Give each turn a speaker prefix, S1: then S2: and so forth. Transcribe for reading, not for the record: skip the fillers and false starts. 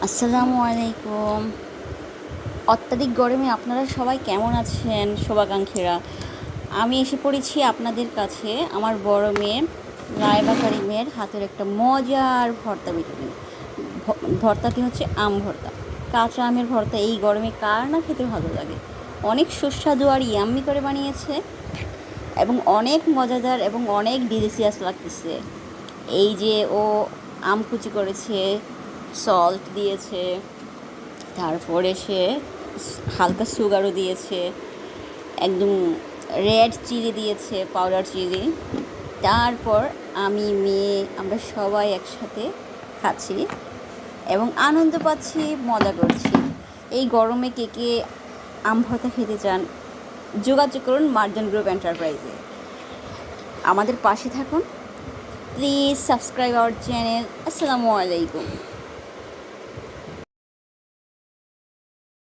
S1: আসসালামু আলাইকুম। অত্যাধিক গরমে আপনারা সবাই কেমন আছেন শুভাকাঙ্ক্ষীরা? আমি এসে পড়েছি আপনাদের কাছে আমার বড় মেয়ে রায়বা কারিমের হাতের একটা মজার ভর্তা বিরিয়ানি। ভর্তাটি হচ্ছে আম ভর্তা, কাঁচা আমের ভর্তা। এই গরমে কার না খেতে ভালো লাগে? অনেক সুস্বাদু আর ইয়াম্মি করে বানিয়েছে এবং অনেক মজাদার এবং অনেক ডিলিশিয়াস লাগতেছে। এই যে ও আম কুচি করেছে, সল্ট দিয়েছে, তারপরে সে হালকা সুগারও দিয়েছে, একদম রেড চিলি দিয়েছে, পাউডার চিলি। তারপর আমি মেয়ে আমরা সবাই একসাথে খাচ্ছি এবং আনন্দ পাচ্ছি, মজা করছি। এই গরমে কে কে আম ভর্তা খেতে চান যোগাযোগ করুন মার্জান গ্রুপ এন্টারপ্রাইজে। আমাদের পাশে থাকুন, প্লিজ সাবস্ক্রাইব আওয়ার চ্যানেল। আসসালামু আলাইকুম।